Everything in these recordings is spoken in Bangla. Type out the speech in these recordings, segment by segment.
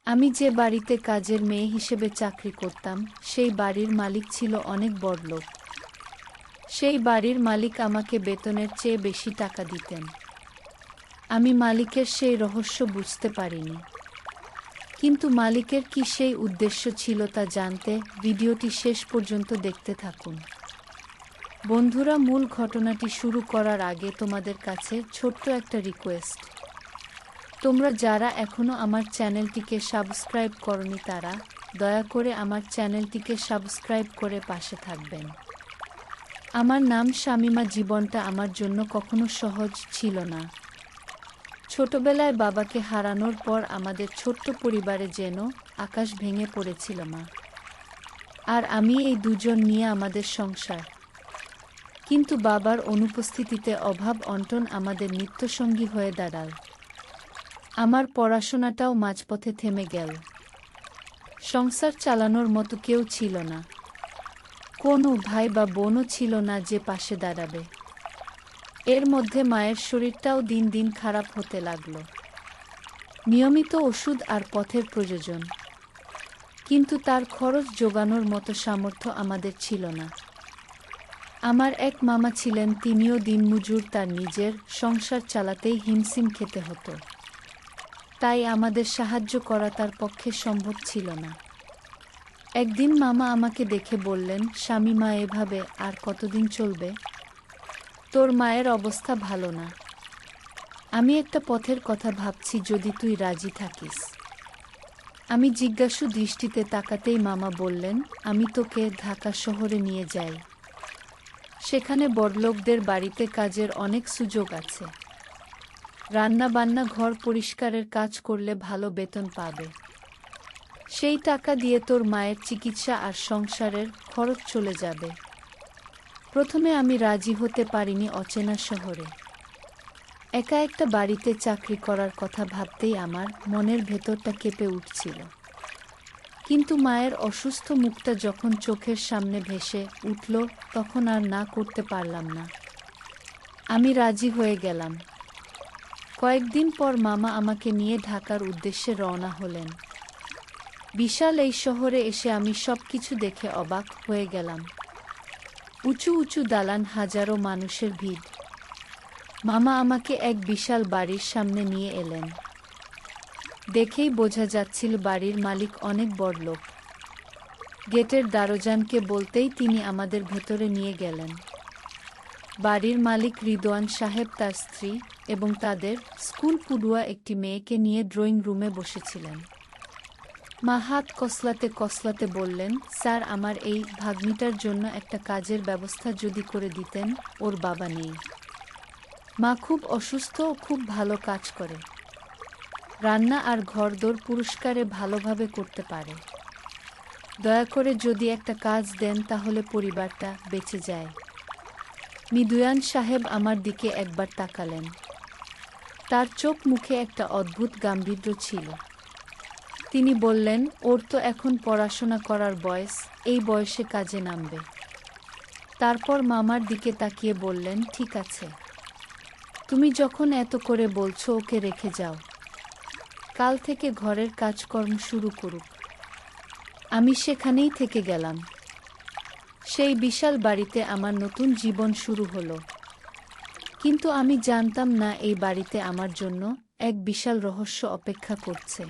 আমি যে বাড়িতে কাজের মেয়ে হিসেবে চাকরি করতাম, সেই বাড়ির মালিক ছিল অনেক বড়লোক। সেই বাড়ির মালিক আমাকে বেতনের চেয়ে বেশি টাকা দিতেন। আমি মালিকের সেই রহস্য বুঝতে পারিনি। কিন্তু মালিকের কি সেই উদ্দেশ্য ছিল তা জানতে ভিডিওটি শেষ পর্যন্ত দেখতে থাকুন। বন্ধুরা, মূল ঘটনাটি শুরু করার আগে তোমাদের কাছে ছোট্ট একটা রিকোয়েস্ট। তোমরা যারা এখনো আমার চ্যানেলটিকে সাবস্ক্রাইব করনি তারা দয়া করে আমার চ্যানেলটিকে সাবস্ক্রাইব করে পাশে থাকবেন। আমার নাম শামীমা। জীবনটা আমার জন্য কখনো সহজ ছিল না। ছোটবেলায় বাবাকে হারানোর পর আমাদের ছোট্ট পরিবারে যেন আকাশ ভেঙে পড়েছিল। মা আর আমি এই দুজন নিয়ে আমাদের সংসার। কিন্তু বাবার অনুপস্থিতিতে অভাব অনটন আমাদের নিত্যসঙ্গী হয়ে দাঁড়াল। আমার পড়াশোনাটাও মাঝপথে থেমে গেল। সংসার চালানোর মতো কেউ ছিল না। কোনো ভাই বা বোনও ছিল না যে পাশে দাঁড়াবে। এর মধ্যে মায়ের শরীরটাও দিন দিন খারাপ হতে লাগল। নিয়মিত ওষুধ আর পথ্যের প্রয়োজন, কিন্তু তার খরচ জোগানোর মতো সামর্থ্য আমাদের ছিল না। আমার এক মামা ছিলেন, তিনিও দিনমজুর। তার নিজের সংসার চালাতেই হিমশিম খেতে হতো। তাই আমাদের সাহায্য করা তার পক্ষে সম্ভব ছিল না। একদিন মামা আমাকে দেখে বললেন, শামীমা, এভাবে আর কতদিন চলবে? তোর মায়ের অবস্থা ভালো না। আমি একটা পথের কথা ভাবছি, যদি তুই রাজি থাকিস। আমি জিজ্ঞাসু দৃষ্টিতে তাকাতেই মামা বললেন, আমি তোকে ঢাকা শহরে নিয়ে যাই। সেখানে বড়লোকদের বাড়িতে কাজের অনেক সুযোগ আছে। রান্না বান্না, ঘর পরিষ্কারের কাজ করলে ভালো বেতন পাবে। সেই টাকা দিয়ে তোর মায়ের চিকিৎসা আর সংসারের খরচ চলে যাবে। প্রথমে আমি রাজি হতে পারিনি। অচেনা শহরে একা একটা বাড়িতে চাকরি করার কথা ভাবতেই আমার মনের ভেতরটা কেঁপে উঠছিল। কিন্তু মায়ের অসুস্থ মুখটা যখন চোখের সামনে ভেসে উঠল, তখন আর না করতে পারলাম না। আমি রাজি হয়ে গেলাম। কয়েকদিন পর মামা আমাকে নিয়ে ঢাকার উদ্দেশ্যে রওনা হলেন। বিশাল এই শহরে এসে আমি সবকিছু দেখে অবাক হয়ে গেলাম। উঁচু উঁচু দালান, হাজারো মানুষের ভিড়। মামা আমাকে এক বিশাল বাড়ির সামনে নিয়ে এলেন। দেখেই বোঝা যাচ্ছিল বাড়ির মালিক অনেক বড়লোক। গেটের দরজানকে বলতেই তিনি আমাদের ভেতরে নিয়ে গেলেন। বাড়ির মালিক রিদওয়ান সাহেব, তার স্ত্রী এবং তাদের স্কুল পড়ুয়া একটি মেয়েকে নিয়ে ড্রয়িং রুমে বসেছিলেন। মা হাত কসলাতে কসলাতে বললেন, স্যার, আমার এই ভাগ্নিটার জন্য একটা কাজের ব্যবস্থা যদি করে দিতেন। ওর বাবা নেই। মা খুব অসুস্থ ও খুব ভালো কাজ করে। রান্না আর ঘরদোর পুরস্কারে ভালোভাবে করতে পারে। দয়া করে যদি একটা কাজ দেন তাহলে পরিবারটা বেঁচে যায়। রিদওয়ান সাহেব আমার দিকে একবার তাকালেন। তার চোখ মুখে একটা অদ্ভুত গাম্ভীর্য ছিল। তিনি বললেন, ওর তো এখন পড়াশোনা করার বয়স, এই বয়সে কাজে নামবে। তারপর মামার দিকে তাকিয়ে বললেন, ঠিক আছে, তুমি যখন এত করে বলছো, ওকে রেখে যাও। কাল থেকে ঘরের কাজকর্ম শুরু করুক। আমি সেখানেই থেকে গেলাম। সেই বিশাল বাড়িতে আমার নতুন জীবন শুরু হলো। কিন্তু আমি জানতাম না এই বাড়িতে আমার জন্য এক বিশাল রহস্য অপেক্ষা করছে।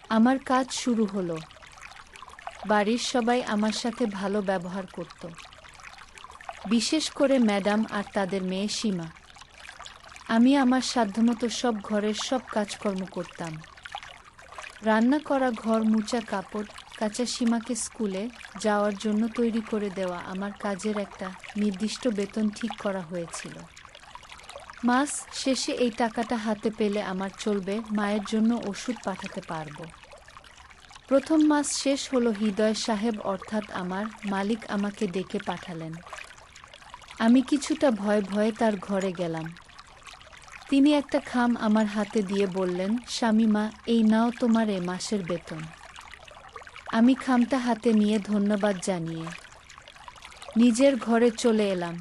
আমার কাজ শুরু হলো। বাড়ির সবাই আমার সাথে ভালো ব্যবহার করত, বিশেষ করে ম্যাডাম আর তাদের মেয়ে সীমা। আমি আমার সাধ্যমতো সব ঘরের সব কাজকর্ম করতাম। রান্না করা, ঘর মুছা, কাপড় কাচা, সীমাকে স্কুলে যাওয়ার জন্য তৈরি করে দেওয়া। আমার কাজের একটা নির্দিষ্ট বেতন ঠিক করা হয়েছিল। মাস শেষে এই টাকাটা হাতে পেলে আমার চলবে, মায়ের জন্য ওষুধ পাঠাতে পারবো। প্রথম মাস শেষ হলো। হৃদয় সাহেব অর্থাৎ আমার মালিক আমাকে ডেকে পাঠালেন। আমি কিছুটা ভয়ে ভয়ে তার ঘরে গেলাম। তিনি একটা খাম আমার হাতে দিয়ে বললেন, শামীমা, এই নাও তোমার এ মাসের বেতন। আমি খামটা হাতে নিয়ে ধন্যবাদ জানিয়ে নিজের ঘরে চলে এলাম।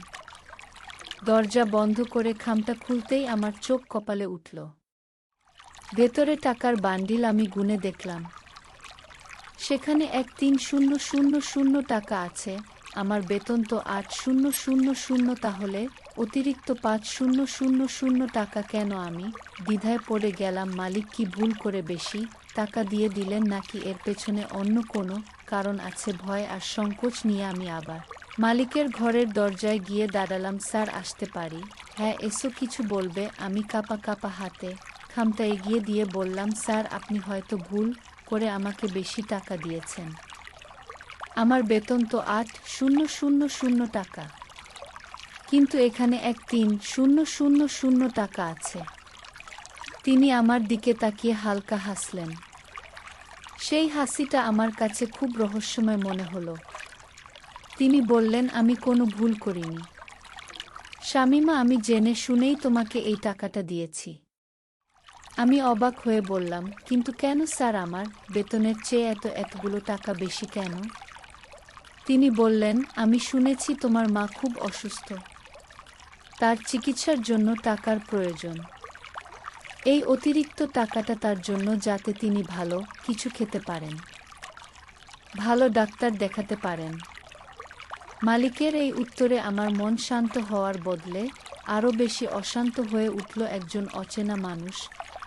দরজা বন্ধ করে খামটা খুলতেই আমার চোখ কপালে উঠল। ভেতরে টাকার বান্ডিল আমি গুনে দেখলাম। সেখানে ১৩,০০০ টাকা আছে। আমার বেতন তো ৮,০০০, তাহলে অতিরিক্ত ৫,০০০ টাকা কেন? আমি দ্বিধায় পড়ে গেলাম। মালিক কি ভুল করে বেশি টাকা দিয়ে দিলেন, নাকি এর পেছনে অন্য কোনো কারণ আছে? ভয় আর সংকোচ নিয়ে আমি আবার মালিকের ঘরের দরজায় গিয়ে দাঁড়ালাম। স্যার, আসতে পারি? হ্যাঁ, এসো। কিছু বলবে? আমি কাঁপা কাঁপা হাতে খামটা এগিয়ে দিয়ে বললাম, স্যার, আপনি হয়তো ভুল করে আমাকে বেশি টাকা দিয়েছেন। আমার বেতন তো ৮,০০০ টাকা, কিন্তু এখানে ১৩,০০০ টাকা আছে। তিনি আমার দিকে তাকিয়ে হালকা হাসলেন। সেই হাসিটা আমার কাছে খুব রহস্যময় মনে হলো। তিনি বললেন, আমি কোনো ভুল করিনি শামীমা, আমি জেনে শুনেই তোমাকে এই টাকাটা দিয়েছি। আমি অবাক হয়ে বললাম, কিন্তু কেন স্যার? আমার বেতনের চেয়ে এতগুলো টাকা বেশি কেন? তিনি বললেন, আমি শুনেছি তোমার মা খুব অসুস্থ, তার চিকিৎসার জন্য টাকার প্রয়োজন। এই অতিরিক্ত টাকাটা তার জন্য, যাতে তিনি ভালো কিছু খেতে পারেন, ভালো ডাক্তার দেখাতে পারেন। মালিকের এই উত্তরে আমার মন শান্ত হওয়ার বদলে আরও বেশি অশান্ত হয়ে উঠল। একজন অচেনা মানুষ,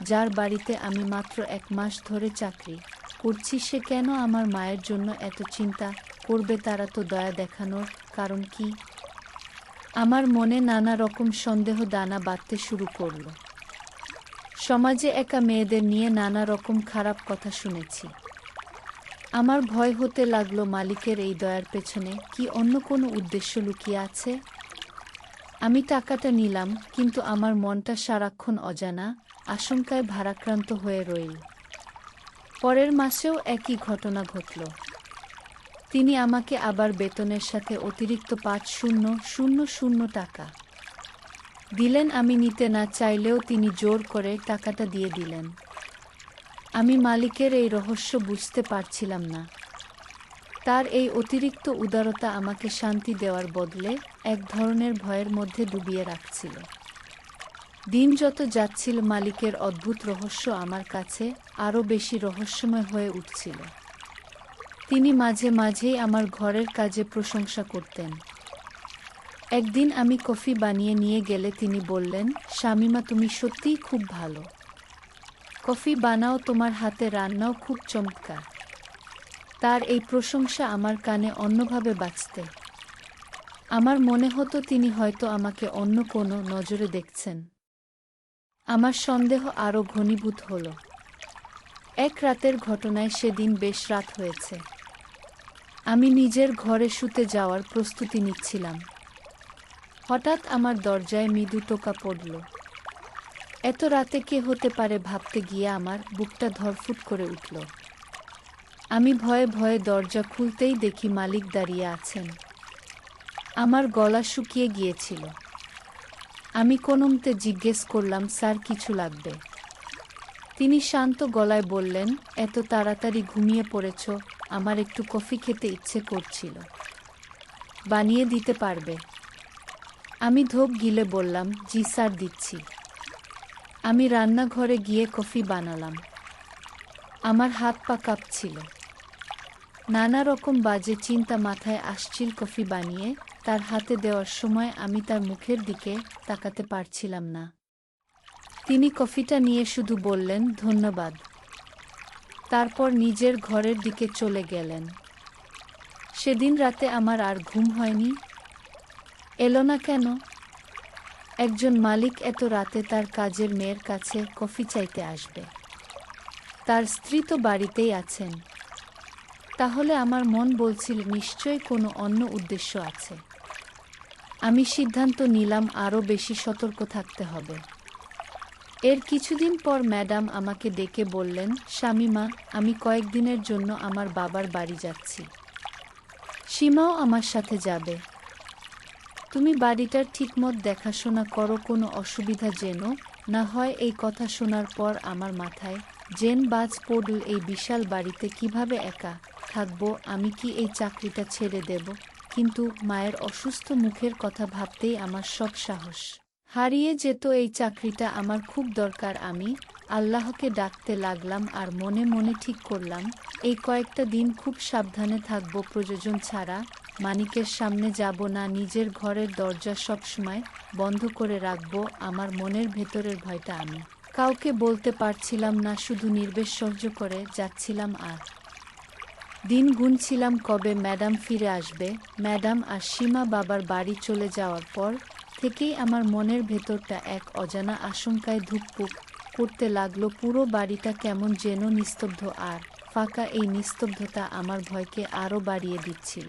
যার বাড়িতে আমি মাত্র ১ মাস ধরে চাকরি করছি, সে কেন আমার মায়ের জন্য এত চিন্তা করবে? তারা তো দয়া দেখানোর কারণ কি? আমার মনে নানা রকম সন্দেহ দানা বাঁধতে শুরু করল। সমাজে একা মেয়েদের নিয়ে নানা রকম খারাপ কথা শুনেছি। আমার ভয় হতে লাগলো, মালিকের এই দয়ার পেছনে কি অন্য কোনো উদ্দেশ্য লুকিয়ে আছে? আমি টাকাটা নিলাম, কিন্তু আমার মনটা সারাক্ষণ অজানা আশঙ্কায় ভারাক্রান্ত হয়ে রইল। পরের মাসেও একই ঘটনা ঘটল। তিনি আমাকে আবার বেতনের সাথে অতিরিক্ত ৫,০০০ টাকা দিলেন। আমি নিতে না চাইলেও তিনি জোর করে টাকাটা দিয়ে দিলেন। আমি মালিকের এই রহস্য বুঝতে পারছিলাম না। তার এই অতিরিক্ত উদারতা আমাকে শান্তি দেওয়ার বদলে এক ধরনের ভয়ের মধ্যে ডুবিয়ে রাখছিল। দিন যত যাচ্ছিল, মালিকের অদ্ভুত রহস্য আমার কাছে আরও বেশি রহস্যময় হয়ে উঠছিল। তিনি মাঝে মাঝেই আমার ঘরের কাজে প্রশংসা করতেন। একদিন আমি কফি বানিয়ে নিয়ে গেলে তিনি বললেন, শামীমা, তুমি সত্যিই খুব ভালো কফি বানাও, তোমার হাতে রান্নাও খুব চমৎকার। তার এই প্রশংসা আমার কানে অন্যভাবে বাজতে। আমার মনে হতো তিনি হয়তো আমাকে অন্য কোনো নজরে দেখছেন। আমার সন্দেহ আরও ঘনীভূত হল। এক রাতের ঘটনায়, সেদিন বেশ রাত হয়েছে। আমি নিজের ঘরে শুতে যাওয়ার প্রস্তুতি নিচ্ছিলাম। হঠাৎ আমার দরজায় মৃদু টোকা পড়ল। এত রাতে কে হতে পারে ভাবতে গিয়ে আমার বুকটা ধড়ফুট করে উঠল। আমি ভয়ে ভয়ে দরজা খুলতেই দেখি মালিক দাঁড়িয়ে আছেন। আমার গলা শুকিয়ে গিয়েছিল। আমি কোনমতে জিজ্ঞেস করলাম, স্যার, কিছু লাগবে? তিনি শান্ত গলায় বললেন, এত তাড়াতাড়ি ঘুমিয়ে পড়েছ, আমার একটু কফি খেতে ইচ্ছে করছিল, বানিয়ে দিতে পারবে? আমি ধোপ গিলে বললাম, জি স্যার, দিচ্ছি। আমি রান্নাঘরে গিয়ে কফি বানালাম। আমার হাত পা কাঁপছিল। নানা রকম বাজে চিন্তা মাথায় আসছিল। কফি বানিয়ে তার হাতে দেওয়ার সময় আমি তার মুখের দিকে তাকাতে পারছিলাম না। তিনি কফিটা নিয়ে শুধু বললেন, ধন্যবাদ। তারপর নিজের ঘরের দিকে চলে গেলেন। সেদিন রাতে আমার আর ঘুম হয়নি। এলো না কেন? একজন মালিক এত রাতে তার কাজের মেয়ের কাছে কফি চাইতে আসবে? তার স্ত্রী তো বাড়িতেই আছেন। তাহলে আমার মন বলছিল, নিশ্চয়ই কোনো অন্য উদ্দেশ্য আছে। আমি সিদ্ধান্ত নিলাম আরও বেশি সতর্ক থাকতে হবে। এর কিছুদিন পর ম্যাডাম আমাকে ডেকে বললেন, শামীমা, আমি কয়েকদিনের জন্য আমার বাবার বাড়ি যাচ্ছি। সীমাও আমার সাথে যাবে। তুমি বাড়িটার ঠিকমত দেখাশোনা করো, কোনো অসুবিধা যেন না হয়। এই কথা শোনার পর আমার মাথায় জেন বাজ পড়ল। এই বিশাল বাড়িতে কিভাবে একা থাকবো? আমি কি এই চাকরিটা ছেড়ে দেব? কিন্তু মায়ের অসুস্থ মুখের কথা ভাবতেই আমার সব সাহস হারিয়ে যেত। এই চাকরিটা আমার খুব দরকার। আমি আল্লাহকে ডাকতে লাগলাম আর মনে মনে ঠিক করলাম এই কয়েকটা দিন খুব সাবধানে থাকব, প্রয়োজন ছাড়া মানিকের সামনে যাব না, নিজের ঘরের দরজা সবসময় বন্ধ করে রাখব। আমার মনের ভেতরের ভয়টা আমি কাউকে বলতে পারছিলাম না, শুধু নির্বেশ সহ্য করে যাচ্ছিলাম আর দিন গুনছিলাম কবে ম্যাডাম ফিরে আসবে। ম্যাডাম আর সীমা বাবার বাড়ি চলে যাওয়ার পর থেকেই আমার মনের ভেতরটা এক অজানা আশঙ্কায় ধুকপুক করতে লাগলো। পুরো বাড়িটা কেমন যেন নিস্তব্ধ আর ফাঁকা। এই নিস্তব্ধতা আমার ভয়কে আরও বাড়িয়ে দিচ্ছিল।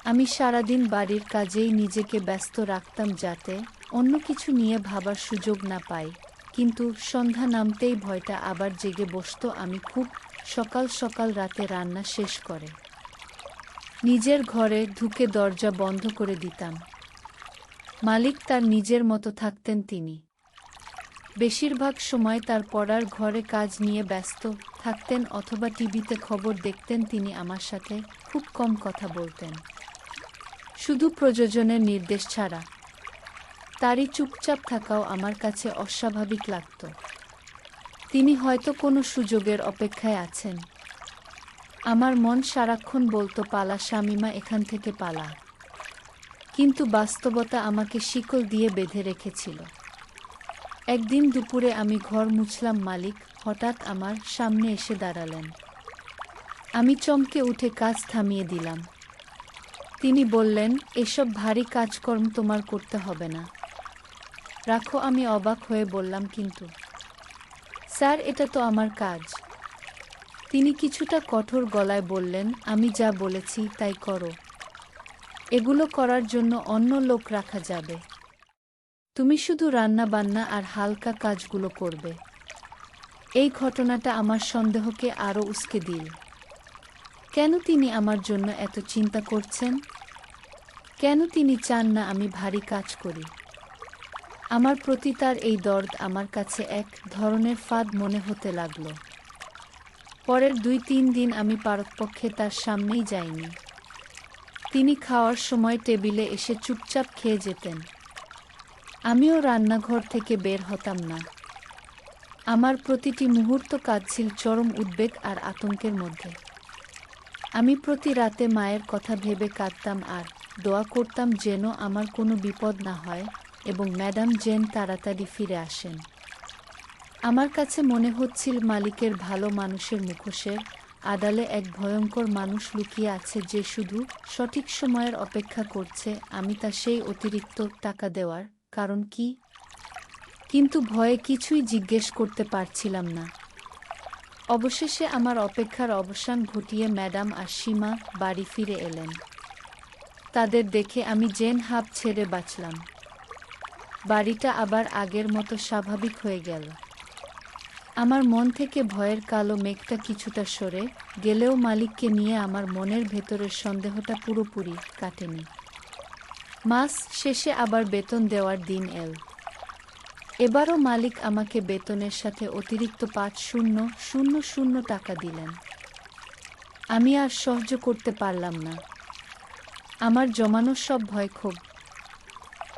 আমি সারাদিন বাড়ির কাজেই নিজেকে ব্যস্ত রাখতাম যাতে অন্য কিছু নিয়ে ভাবার সুযোগ না পাই, কিন্তু সন্ধ্যা নামতেই ভয়টা আবার জেগে বসতো। আমি খুব সকাল সকাল রাতে রান্না শেষ করে নিজের ঘরে ঢুকে দরজা বন্ধ করে দিতাম। মালিক তার নিজের মতো থাকতেন, তিনি বেশিরভাগ সময় তার পড়ার ঘরে কাজ নিয়ে ব্যস্ত থাকতেন অথবা টিভিতে খবর দেখতেন। তিনি আমার সাথে খুব কম কথা বলতেন, শুধু প্রযোজনের নির্দেশ ছাড়া। তারই চুপচাপ থাকাও আমার কাছে অস্বাভাবিক লাগত। তিনি হয়তো কোনো সুযোগের অপেক্ষায় আছেন। আমার মন সারাক্ষণ বলতো পালা শামিমা, এখান থেকে পালা, কিন্তু বাস্তবতা আমাকে শিকল দিয়ে বেঁধে রেখেছিল। একদিন দুপুরে আমি ঘর মুছলাম, মালিক হঠাৎ আমার সামনে এসে দাঁড়ালেন। আমি চমকে উঠে কাজ থামিয়ে দিলাম। তিনি বললেন, এসব ভারী কাজকর্ম তোমার করতে হবে না, রাখো। আমি অবাক হয়ে বললাম, কিন্তু স্যার, এটা তো আমার কাজ। তিনি কিছুটা কঠোর গলায় বললেন, আমি যা বলেছি তাই করো, এগুলো করার জন্য অন্য লোক রাখা যাবে, তুমি শুধু রান্না বান্না আর হালকা কাজগুলো করবে। এই ঘটনাটা আমার সন্দেহকে আরও উস্কে দিল। কেন তিনি আমার জন্য এত চিন্তা করছেন? কেন তিনি চান না আমি ভারী কাজ করি? আমার প্রতি তার এই দরদ আমার কাছে এক ধরনের ফাঁদ মনে হতে লাগল। পরের 2-3 দিন আমি পারতপক্ষে তার সামনেই যাইনি। তিনি খাওয়ার সময় টেবিলে এসে চুপচাপ খেয়ে যেতেন। আমিও রান্নাঘর থেকে বের হতাম না। আমার প্রতিটি মুহূর্ত কাটছিল চরম উদ্বেগ আর আতঙ্কের মধ্যে। আমি প্রতি রাতে মায়ের কথা ভেবে কাঁদতাম আর দোয়া করতাম যেন আমার কোনো বিপদ না হয় এবং ম্যাডাম যেন তাড়াতাড়ি ফিরে আসেন। আমার কাছে মনে হচ্ছিল মালিকের ভালো মানুষের মুখোশের আড়ালে এক ভয়ঙ্কর মানুষ লুকিয়ে আছে, যে শুধু সঠিক সময়ের অপেক্ষা করছে আমি তা সেই অতিরিক্ত টাকা দেওয়ার কারণ কি। কিন্তু ভয়ে কিছুই জিজ্ঞেস করতে পারছিলাম না। অবশেষে আমার অপেক্ষার অবসান ঘটিয়ে ম্যাডাম আর সীমা বাড়ি ফিরে এলেন। তাদের দেখে আমি যেন হাঁপ ছেড়ে বাঁচলাম। বাড়িটা আবার আগের মতো স্বাভাবিক হয়ে গেল। আমার মন থেকে ভয়ের কালো মেঘটা কিছুটা সরে গেলেও মালিককে নিয়ে আমার মনের ভেতরের সন্দেহটা পুরোপুরি কাটেনি। মাস শেষে আবার বেতন দেওয়ার দিন এল। এবারও মালিক আমাকে বেতনের সাথে অতিরিক্ত ৫,০০০ টাকা দিলেন। আমি আর সহ্য করতে পারলাম না। আমার জমানো সব ভয়ক্ষোভ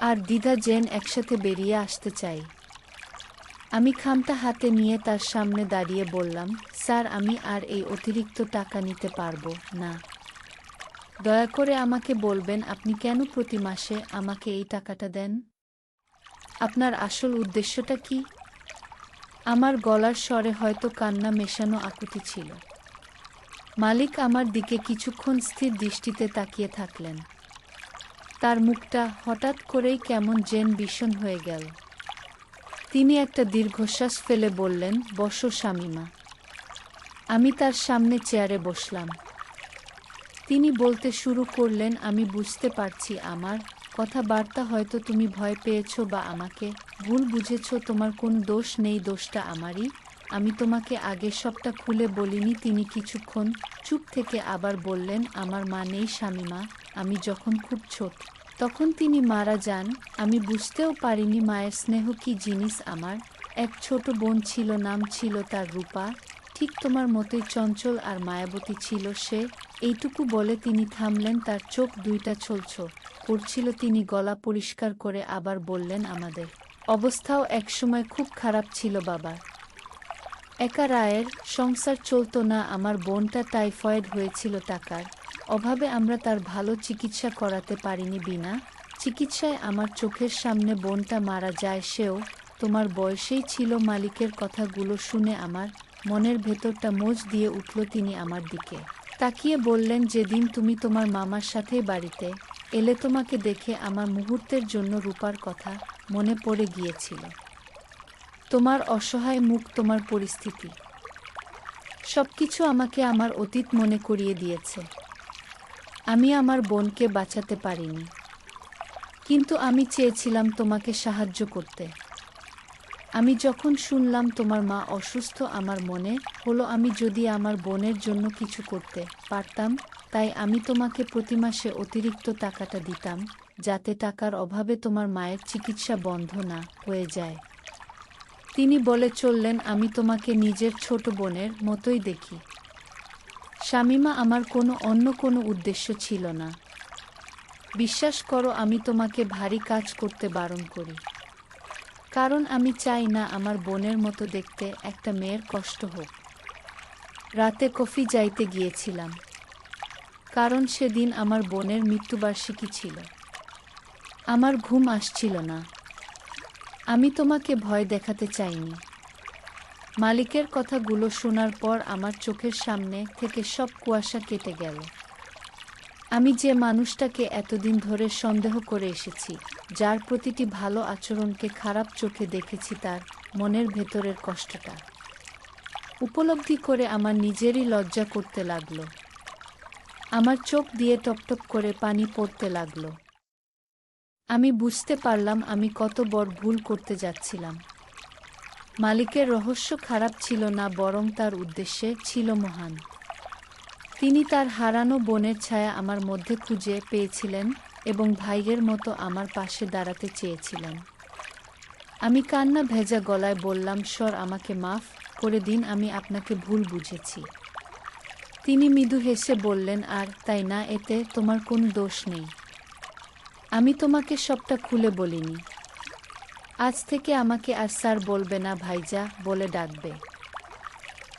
আর দ্বিধা যেন একসাথে বেরিয়ে আসতে চাই। আমি খামটা হাতে নিয়ে তার সামনে দাঁড়িয়ে বললাম, স্যার, আমি আর এই অতিরিক্ত টাকা নিতে পারবো না। দয়া করে আমাকে বলবেন আপনি কেন প্রতি মাসে আমাকে এই টাকাটা দেন? আপনার আসল উদ্দেশ্যটা কি? আমার গলার স্বরে হয়তো কান্না মেশানো আকুতি ছিল। মালিক আমার দিকে কিছুক্ষণ স্থির দৃষ্টিতে তাকিয়ে থাকলেন। তার মুখটা হঠাৎ করেই কেমন যেন বিষণ হয়ে গেল। তিনি একটা দীর্ঘশ্বাস ফেলে বললেন, বসো শামিমা। আমি তার সামনে চেয়ারে বসলাম। তিনি বলতে শুরু করলেন, আমি বুঝতে পারছি আমার কথাবার্তা হয়তো তুমি ভয় পেয়েছ বা আমাকে ভুল বুঝেছ। তোমার কোনো দোষ নেই, দোষটা আমারই। আমি তোমাকে আগে সবটা খুলে বলিনি। তিনি কিছুক্ষণ চুপ থেকে আবার বললেন, আমার মা নেই শামিমা। আমি যখন খুব ছোট তখন তিনি মারা যান। আমি বুঝতেও পারিনি মায়ের স্নেহ কী জিনিস। আমার এক ছোট বোন ছিল, নাম ছিল তার রূপা, ঠিক তোমার মতোই চঞ্চল আর মায়াবতী ছিল সে। এইটুকু বলে তিনি থামলেন। তার চোখ দুইটা ছলছল করছিল। তিনি গলা পরিষ্কার করে আবার বললেন, আমাদের অবস্থাও একসময় খুব খারাপ ছিল বাবার। একা রায়ের সংসার চলত না, আমার বোনটা টাইফয়েড হয়েছিল, টাকার অভাবে আমরা তার ভালো চিকিৎসা করাতে পারিনি। বিনা চিকিৎসায় আমার চোখের সামনে বোনটা মারা যায়, সেও তোমার বয়সেই ছিল। মালিকের কথাগুলো শুনে আমার মনের ভেতরটা মোচ দিয়ে উঠল। তিনি আমার দিকে তাকিয়ে বললেন, যেদিন তুমি তোমার মামার সাথেই বাড়িতে এলে, তোমাকে দেখে আমার মুহূর্তের জন্য রূপার কথা মনে পড়ে গিয়েছিল। তোমার অসহায় মুখ, তোমার পরিস্থিতি, সবকিছু আমাকে আমার অতীত মনে করিয়ে দিয়েছে। আমি আমার বোনকে বাঁচাতে পারিনি, কিন্তু আমি চেয়েছিলাম তোমাকে সাহায্য করতে। আমি যখন শুনলাম তোমার মা অসুস্থ, আমার মনে হলো আমি যদি আমার বোনের জন্য কিছু করতে পারতাম। তাই আমি তোমাকে প্রতি মাসে অতিরিক্ত টাকাটা দিতাম, যাতে টাকার অভাবে তোমার মায়ের চিকিৎসা বন্ধ না হয়ে যায়। তিনি বলে চললেন, আমি তোমাকে নিজের ছোট বোনের মতোই দেখি শামীমা, আমার অন্য কোনো উদ্দেশ্য ছিল না। বিশ্বাস করো, আমি তোমাকে ভারী কাজ করতে বারণ করি, কারণ আমি চাই না আমার বোনের মতো দেখতে একটা মেয়ের কষ্ট হোক। রাতে কফি যাইতে গিয়েছিলাম, কারণ সেদিন আমার বোনের মৃত্যুবার্ষিকী ছিল। আমার ঘুম আসছিল না। আমি তোমাকে ভয় দেখাতে চাইনি। মালিকের কথাগুলো শোনার পর আমার চোখের সামনে থেকে সব কুয়াশা কেটে গেল। আমি যে মানুষটাকে এতদিন ধরে সন্দেহ করে এসেছি, যার প্রতিটি ভালো আচরণকে খারাপ চোখে দেখেছি, তার মনের ভেতরের কষ্টটা উপলব্ধি করে আমার নিজেরই লজ্জা করতে লাগলো। আমার চোখ দিয়ে টপটপ করে পানি পড়তে লাগলো। আমি বুঝতে পারলাম আমি কত বড় ভুল করতে যাচ্ছিলাম। মালিকের রহস্য খারাপ ছিল না, বরং তার উদ্দেশ্যে ছিল মহান। তিনি তার হারানো বোনের ছায়া আমার মধ্যে খুঁজে পেয়েছিলেন এবং ভাইয়ের মতো আমার পাশে দাঁড়াতে চেয়েছিলেন। আমি কান্না ভেজা গলায় বললাম, স্যার, আমাকে মাফ করে দিন, আমি আপনাকে ভুল বুঝেছি। তিনি মৃদু হেসে বললেন, আর তাই না, এতে তোমার কোনো দোষ নেই। আমি তোমাকে সবটা খুলে বলিনি। আজ থেকে আমাকে আর স্যার বলবে না, ভাইজা বলে ডাকবে।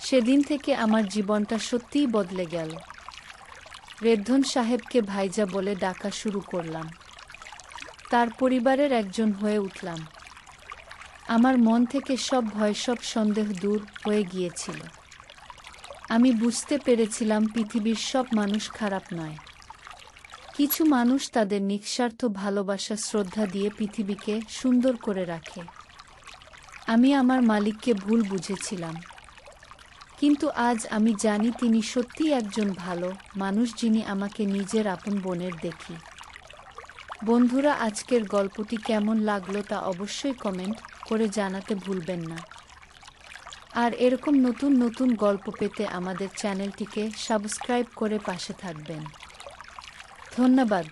সেদিন থেকে আমার জীবনটা সত্যিই বদলে গেল। রেদ্ধন সাহেবকে ভাইজা বলে ডাকা শুরু করলাম। তার পরিবারের একজন হয়ে উঠলাম। আমার মন থেকে সব ভয়, সব সন্দেহ দূর হয়ে গিয়েছিল। আমি বুঝতে পেরেছিলাম পৃথিবীর সব মানুষ খারাপ নয়। কিছু মানুষ তাদের নিঃস্বার্থ ভালোবাসা, শ্রদ্ধা দিয়ে পৃথিবীকে সুন্দর করে রাখে। আমি আমার মালিককে ভুল বুঝেছিলাম, কিন্তু আজ আমি জানি তিনি সত্যিই একজন ভালো মানুষ, যিনি আমাকে নিজের আপন বোনের দেখি। বন্ধুরা, আজকের গল্পটি কেমন লাগলো তা অবশ্যই কমেন্ট করে জানাতে ভুলবেন না। আর এরকম নতুন নতুন গল্প পেতে আমাদের চ্যানেলটিকে সাবস্ক্রাইব করে পাশে থাকবেন। ধন্যবাদ।